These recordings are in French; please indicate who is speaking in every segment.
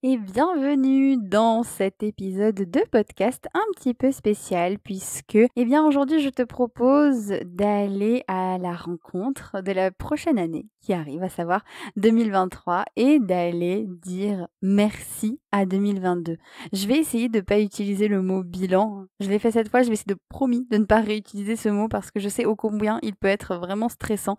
Speaker 1: Et bienvenue dans cet épisode de podcast un petit peu spécial puisque, aujourd'hui je te propose d'aller à la rencontre de la prochaine année qui arrive, à savoir 2023 et d'aller dire merci à 2022. Je vais essayer de pas utiliser le mot bilan. Je l'ai fait cette fois, je vais essayer de promis de ne pas réutiliser ce mot parce que je sais ô combien il peut être vraiment stressant.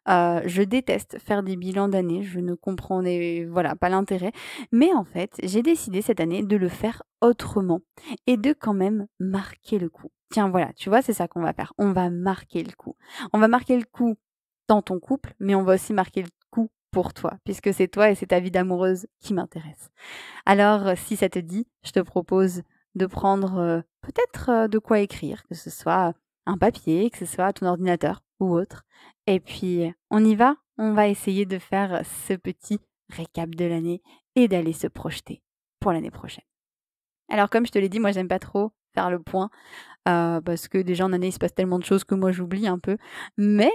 Speaker 1: Je déteste faire des bilans d'année, je ne comprenais voilà, pas l'intérêt. Mais en fait, j'ai décidé cette année de le faire autrement et de quand même marquer le coup. Tiens, voilà, tu vois, c'est ça qu'on va faire. On va marquer le coup. On va marquer le coup dans ton couple, mais on va aussi marquer le coup pour toi, puisque c'est toi et c'est ta vie d'amoureuse qui m'intéresse. Alors, si ça te dit, je te propose de prendre peut-être de quoi écrire, que ce soit un papier, que ce soit ton ordinateur ou autre. Et puis, on y va. On va essayer de faire ce petit récap de l'année et d'aller se projeter pour l'année prochaine. Alors, comme je te l'ai dit, moi, j'aime pas trop faire le point parce que déjà en année, il se passe tellement de choses que moi, j'oublie un peu. Mais,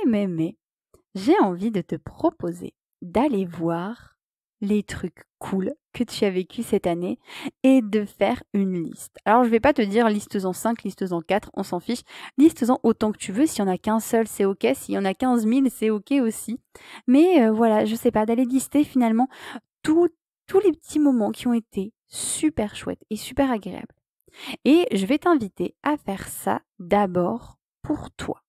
Speaker 1: j'ai envie de te proposer d'aller voir les trucs cool que tu as vécu cette année et de faire une liste. Alors, je vais pas te dire listes-en 5, listes-en 4, on s'en fiche. Listes-en autant que tu veux. S'il y en a qu'un seul, c'est OK. S'il y en a 15 000, c'est OK aussi. Mais voilà, je sais pas, d'aller lister finalement tous tous les petits moments qui ont été super chouettes et super agréables. Et je vais t'inviter à faire ça d'abord pour toi.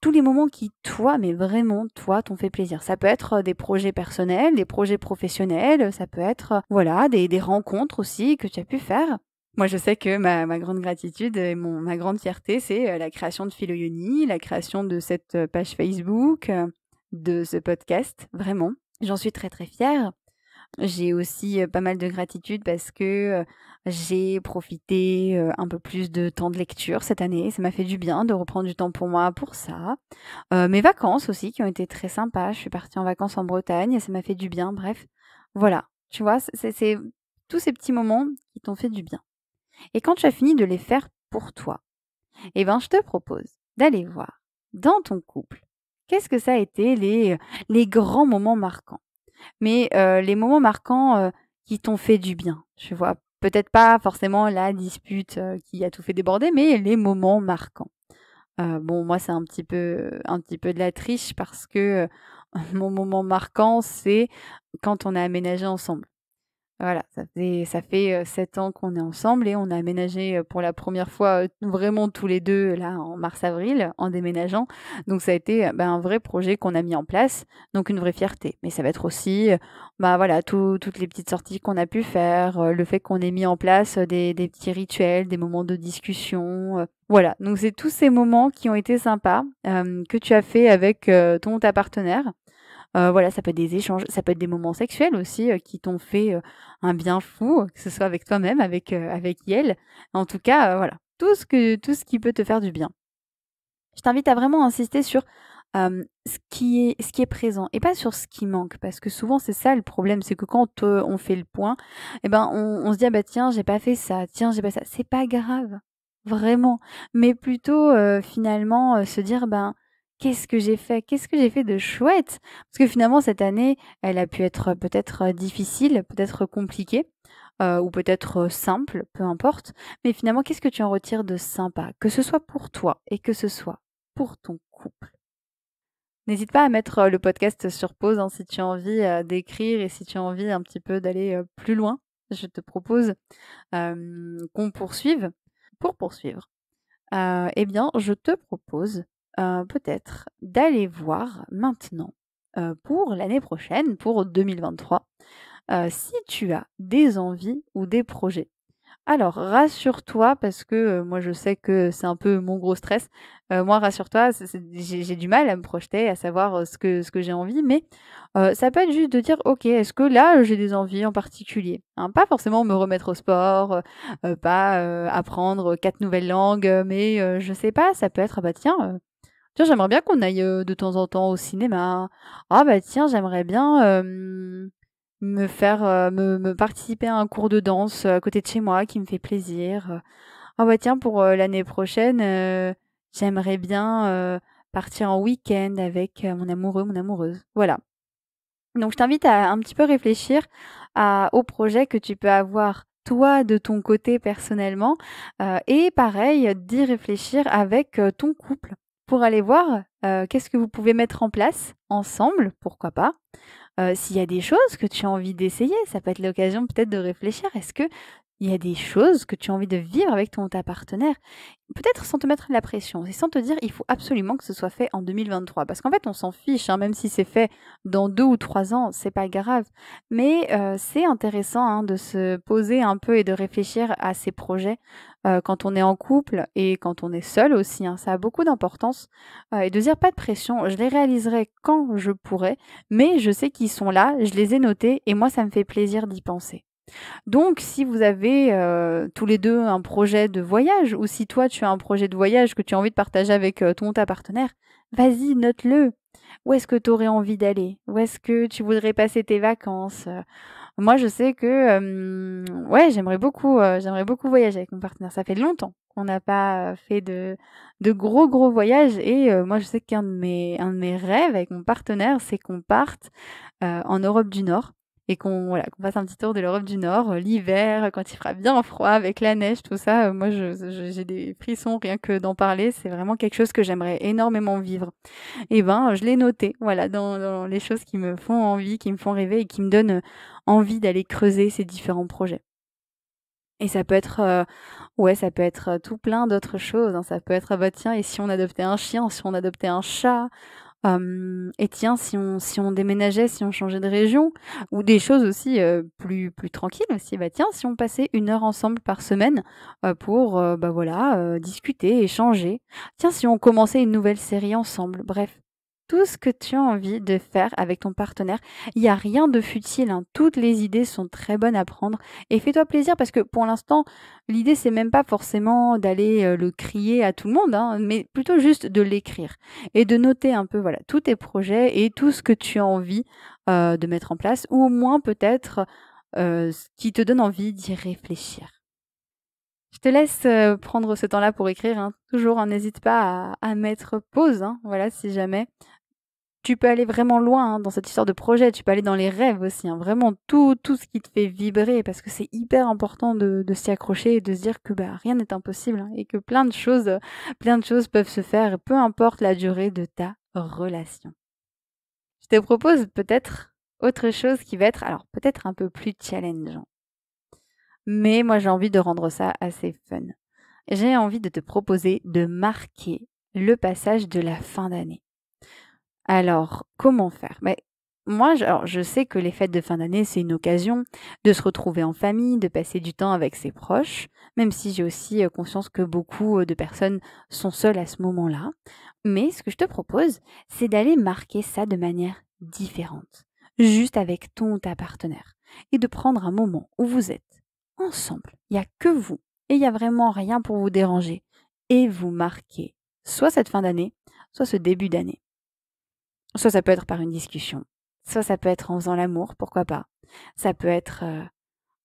Speaker 1: Tous les moments qui, toi, mais vraiment, toi, t'ont fait plaisir. Ça peut être des projets personnels, des projets professionnels, ça peut être, voilà, des rencontres aussi que tu as pu faire. Moi, je sais que ma grande gratitude et ma grande fierté, c'est la création de Philoyoni, la création de cette page Facebook, de ce podcast, vraiment. J'en suis très très fière. J'ai aussi, pas mal de gratitude parce que, j'ai profité, un peu plus de temps de lecture cette année. Ça m'a fait du bien de reprendre du temps pour moi pour ça. Mes vacances aussi qui ont été très sympas. Je suis partie en vacances en Bretagne, ça m'a fait du bien. Bref, voilà, tu vois? C'est tous ces petits moments qui t'ont fait du bien et quand tu as fini de les faire pour toi, eh ben, je te propose d'aller voir dans ton couple, qu'est-ce que ça a été les grands moments marquants? Mais les moments marquants, qui t'ont fait du bien, tu vois? Peut-être pas forcément la dispute, qui a tout fait déborder, mais les moments marquants. Bon, moi, c'est un petit peu de la triche parce que, mon moment marquant, c'est quand on a aménagé ensemble. Voilà, ça fait 7 ans qu'on est ensemble et on a aménagé, pour la première fois, vraiment tous les 2 là en mars-avril, en déménageant. Donc ça a été, un vrai projet qu'on a mis en place, donc une vraie fierté. Mais ça va être aussi, voilà, toutes les petites sorties qu'on a pu faire, le fait qu'on ait mis en place, des petits rituels, des moments de discussion, voilà. Donc c'est tous ces moments qui ont été sympas, que tu as fait avec, ton ou ta partenaire. Voilà, ça peut être des échanges, ça peut être des moments sexuels aussi, qui t'ont fait, un bien fou, que ce soit avec toi-même, avec elle. En tout cas, voilà, tout ce qui peut te faire du bien. Je t'invite à vraiment insister sur, ce qui est présent et pas sur ce qui manque parce que souvent c'est ça le problème, c'est que quand, on fait le point et ben, on se dit: «Ah bah tiens, j'ai pas fait ça, tiens, j'ai pas ça». C'est pas grave, vraiment, mais plutôt, finalement, se dire: «Ben, qu'est-ce que j'ai fait? Qu'est-ce que j'ai fait de chouette?» Parce que finalement cette année, elle a pu être, peut-être, difficile, peut-être compliquée, ou peut-être, simple, peu importe, mais finalement qu'est-ce que tu en retires de sympa? Que ce soit pour toi et que ce soit pour ton couple. N'hésite pas à mettre, le podcast sur pause, hein, si tu as envie, d'écrire et si tu as envie un petit peu d'aller, plus loin. Je te propose, qu'on poursuive. Pour poursuivre, je te propose, peut-être d'aller voir maintenant, pour l'année prochaine, pour 2023, si tu as des envies ou des projets. Alors, rassure-toi parce que, moi je sais que c'est un peu mon gros stress. Moi rassure-toi, c'est j'ai du mal à me projeter, à savoir, ce que j'ai envie, mais ça peut être juste de dire: «OK, est-ce que là, j'ai des envies en particulier?» Hein, pas forcément me remettre au sport, pas, apprendre 4 nouvelles langues, mais je sais pas, ça peut être: «Ah bah tiens, j'aimerais bien qu'on aille, de temps en temps au cinéma. Ah bah tiens, j'aimerais bien, me faire, me participer à un cours de danse, à côté de chez moi qui me fait plaisir. Ah bah tiens, pour, l'année prochaine, j'aimerais bien, partir en week-end avec, mon amoureux, mon amoureuse. Voilà. Donc je t'invite à un petit peu réfléchir au projet que tu peux avoir toi de ton côté personnellement, et pareil, d'y réfléchir avec, ton couple pour aller voir, qu'est-ce que vous pouvez mettre en place ensemble, pourquoi pas. S'il y a des choses que tu as envie d'essayer, ça peut être l'occasion peut-être de réfléchir. Est-ce qu'il y a des choses que tu as envie de vivre avec ta partenaire? Peut-être sans te mettre la pression et sans te dire: «Il faut absolument que ce soit fait en 2023», parce qu'en fait, on s'en fiche, hein, même si c'est fait dans 2 ou 3 ans, c'est pas grave. Mais c'est intéressant, hein, de se poser un peu et de réfléchir à ses projets, quand on est en couple et quand on est seul aussi, hein, ça a beaucoup d'importance, et de dire: «Pas de pression, je les réaliserai quand je pourrai, mais je sais qu'ils sont là, je les ai notés et moi ça me fait plaisir d'y penser». Donc si vous avez, tous les 2 un projet de voyage ou si toi tu as un projet de voyage que tu as envie de partager avec, ta partenaire, vas-y, note-le. Où est-ce que tu aurais envie d'aller? Où est-ce que tu voudrais passer tes vacances? Moi je sais que, ouais, j'aimerais beaucoup voyager avec mon partenaire. Ça fait longtemps qu'on n'a pas, fait de gros, gros voyages et moi je sais qu'un de mes rêves avec mon partenaire, c'est qu'on parte, en Europe du Nord et qu'on fasse un petit tour de l'Europe du Nord, l'hiver, quand il fera bien froid avec la neige, tout ça, moi j'ai des frissons rien que d'en parler. C'est vraiment quelque chose que j'aimerais énormément vivre. Et ben, je l'ai noté, voilà, dans les choses qui me font envie, qui me font rêver et qui me donnent, envie d'aller creuser ces différents projets. Et ça peut être, ouais, ça peut être, tout plein d'autres choses, hein. Ça peut être: «Ah bah tiens, et si on adoptait un chien? Si on adoptait un chat?» Et tiens, si on déménageait, si on changeait de région? Ou des choses aussi, plus tranquilles aussi. Bah, tiens, si on passait 1 heure ensemble par semaine, pour, bah, voilà, discuter, échanger. Tiens, si on commençait une nouvelle série ensemble. Bref, tout ce que tu as envie de faire avec ton partenaire. Il y a rien de futile, hein. Toutes les idées sont très bonnes à prendre et fais-toi plaisir parce que pour l'instant, l'idée, c'est même pas forcément d'aller, le crier à tout le monde, hein, mais plutôt juste de l'écrire et de noter un peu, voilà, tous tes projets et tout ce que tu as envie, de mettre en place ou au moins peut-être, ce qui te donne envie d'y réfléchir. Je te laisse, prendre ce temps-là pour écrire, hein. Toujours, hein, n'hésite pas à mettre pause, hein, voilà, si jamais. Tu peux aller vraiment loin, hein, dans cette histoire de projet, tu peux aller dans les rêves aussi, hein, vraiment tout ce qui te fait vibrer parce que c'est hyper important de s'y accrocher et de se dire que, bah, rien n'est impossible, hein, et que plein de choses peuvent se faire, peu importe la durée de ta relation. Je te propose peut-être autre chose qui va être alors peut-être un peu plus challengeant, mais moi j'ai envie de rendre ça assez fun. J'ai envie de te proposer de marquer le passage de la fin d'année. Alors, comment faire? Beh, moi, je sais que les fêtes de fin d'année, c'est une occasion de se retrouver en famille, de passer du temps avec ses proches, même si j'ai aussi, conscience que beaucoup, de personnes sont seules à ce moment-là. Mais ce que je te propose, c'est d'aller marquer ça de manière différente, juste avec ton ou ta partenaire et de prendre un moment où vous êtes ensemble. Il y a que vous et il y a vraiment rien pour vous déranger et vous marquez soit cette fin d'année, soit ce début d'année. Soit ça peut être par une discussion, soit ça peut être en faisant l'amour, pourquoi pas. Ça peut être,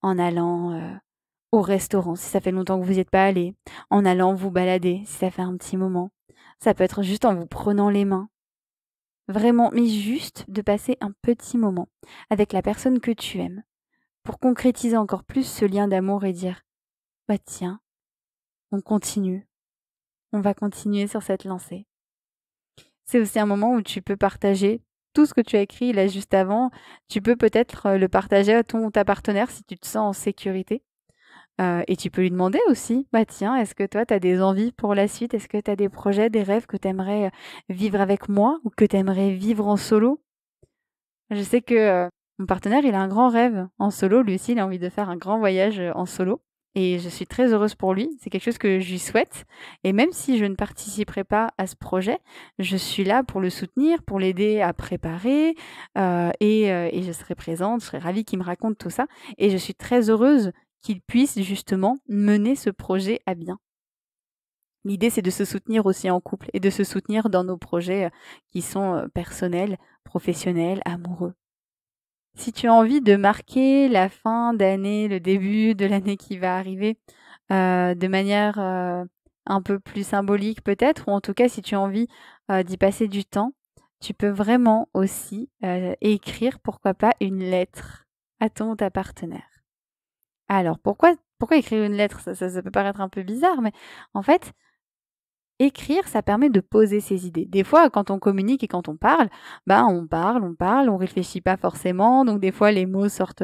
Speaker 1: en allant, au restaurant si ça fait longtemps que vous n'y êtes pas allés, en allant vous balader si ça fait un petit moment. Ça peut être juste en vous prenant les mains. Vraiment, mais juste de passer un petit moment avec la personne que tu aimes pour concrétiser encore plus ce lien d'amour et dire: «Bah tiens, on continue, on va continuer sur cette lancée». C'est aussi un moment où tu peux partager tout ce que tu as écrit là juste avant. Tu peux peut-être, le partager à ton ou ta partenaire si tu te sens en sécurité, et tu peux lui demander aussi: «Bah, tiens, est-ce que toi tu as des envies pour la suite? Est-ce que tu as des projets, des rêves que tu aimerais, vivre avec moi ou que tu aimerais vivre en solo?» Je sais que, mon partenaire, il a un grand rêve en solo. Lui aussi, il a envie de faire un grand voyage, en solo et je suis très heureuse pour lui. C'est quelque chose que je lui souhaite et même si je ne participerai pas à ce projet, je suis là pour le soutenir, pour l'aider à préparer, et je serai présente. Je serai ravie qu'il me raconte tout ça et je suis très heureuse qu'il puisse justement mener ce projet à bien. L'idée, c'est de se soutenir aussi en couple et de se soutenir dans nos projets, qui sont, personnels, professionnels, amoureux. Si tu as envie de marquer la fin d'année, le début de l'année qui va arriver, de manière, un peu plus symbolique peut-être, ou en tout cas si tu as envie, d'y passer du temps, tu peux vraiment aussi, écrire, pourquoi pas, une lettre à ton ou ta partenaire. Alors, pourquoi écrire une lettre? Ça peut paraître un peu bizarre, mais en fait, écrire, ça permet de poser ses idées. Des fois, quand on communique et quand on parle, on réfléchit pas forcément, donc des fois les mots sortent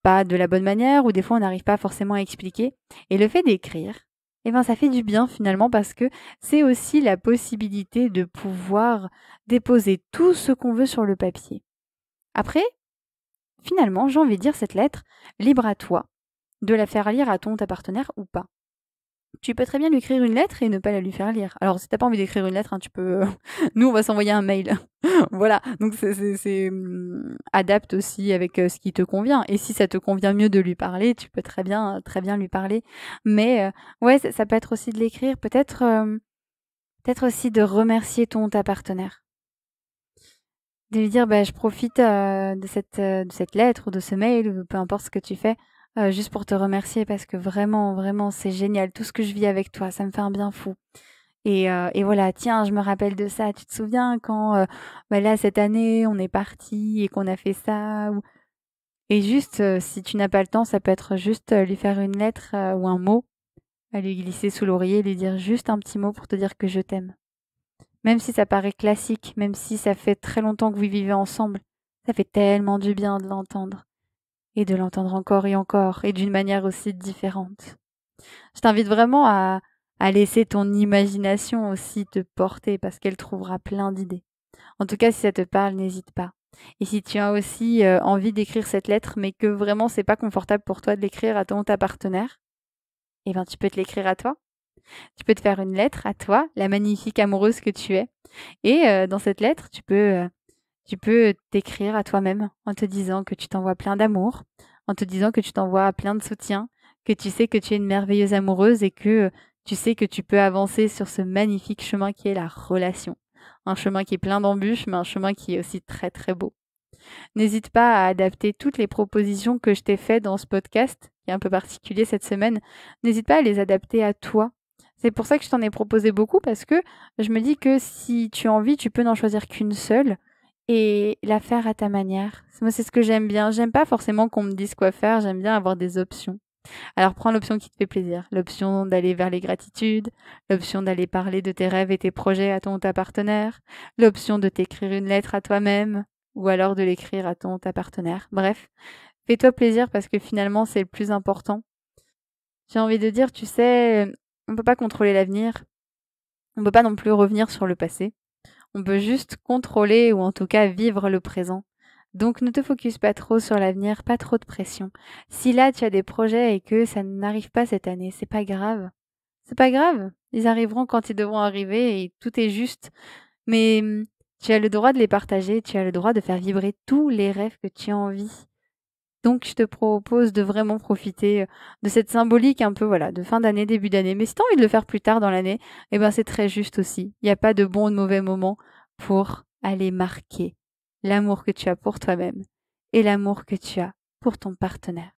Speaker 1: pas de la bonne manière ou des fois on n'arrive pas forcément à expliquer. Et le fait d'écrire, ça fait du bien finalement parce que c'est aussi la possibilité de pouvoir déposer tout ce qu'on veut sur le papier. Après, finalement, j'ai envie de dire cette lettre, libre à toi de la faire lire à ton ou ta partenaire ou pas. Tu peux très bien lui écrire une lettre et ne pas la lui faire lire. Alors si t'as pas envie d'écrire une lettre, tu peux nous on va s'envoyer un mail. Voilà, donc adapte aussi avec, ce qui te convient et si ça te convient mieux de lui parler, tu peux très bien lui parler. Mais, ouais, ça peut être aussi de l'écrire, peut-être aussi de remercier ton ou ta partenaire. De lui dire: «Bah, je profite, de cette lettre ou de ce mail» ou peu importe ce que tu fais, juste pour te remercier parce que vraiment, vraiment, c'est génial. Tout ce que je vis avec toi, ça me fait un bien fou et voilà, tiens, je me rappelle de ça. Tu te souviens quand, là, cette année, on est partis et qu'on a fait ça ou et juste, si tu n'as pas le temps, ça peut être juste, lui faire une lettre, ou un mot, à lui glisser sous l'oreiller, lui dire juste un petit mot pour te dire que je t'aime. Même si ça paraît classique, même si ça fait très longtemps que vous vivez ensemble, ça fait tellement du bien de l'entendre et de l'entendre encore et d'une manière aussi différente. Je t'invite vraiment à laisser ton imagination aussi te porter parce qu'elle trouvera plein d'idées. En tout cas, si ça te parle, n'hésite pas. Et si tu as aussi envie d'écrire cette lettre, mais que vraiment c'est pas confortable pour toi de l'écrire à ton ou ta partenaire, tu peux te l'écrire à toi. Tu peux te faire une lettre à toi, la magnifique amoureuse que tu es. Et dans cette lettre, tu peux t'écrire à toi-même en te disant que tu t'envoies plein d'amour, en te disant que tu t'envoies plein de soutien, que tu sais que tu es une merveilleuse amoureuse et que tu sais que tu peux avancer sur ce magnifique chemin qui est la relation. Un chemin qui est plein d'embûches, mais un chemin qui est aussi très très beau. N'hésite pas à adapter toutes les propositions que je t'ai faites dans ce podcast, qui est un peu particulier cette semaine. N'hésite pas à les adapter à toi. C'est pour ça que je t'en ai proposé beaucoup, parce que je me dis que si tu as envie, tu peux n'en choisir qu'une seule et la faire à ta manière. Moi, c'est ce que j'aime bien. J'aime pas forcément qu'on me dise quoi faire, j'aime bien avoir des options. Alors prends l'option qui te fait plaisir, l'option d'aller vers les gratitudes, l'option d'aller parler de tes rêves et tes projets à ton ou ta partenaire, l'option de t'écrire une lettre à toi-même, ou alors de l'écrire à ton ou ta partenaire. Bref, fais-toi plaisir parce que finalement c'est le plus important. J'ai envie de dire, tu sais, on peut pas contrôler l'avenir, on peut pas non plus revenir sur le passé. On peut juste contrôler ou en tout cas vivre le présent. Donc ne te focus pas trop sur l'avenir, pas trop de pression. Si là tu as des projets et que ça n'arrive pas cette année, c'est pas grave. C'est pas grave. Ils arriveront quand ils devront arriver et tout est juste. Mais tu as le droit de les partager, tu as le droit de faire vibrer tous les rêves que tu as envie. Donc je te propose de vraiment profiter de cette symbolique un peu voilà de fin d'année, début d'année. Mais si tu as envie de le faire plus tard dans l'année, c'est très juste aussi. Il n'y a pas de bon ou de mauvais moment pour aller marquer l'amour que tu as pour toi-même et l'amour que tu as pour ton partenaire.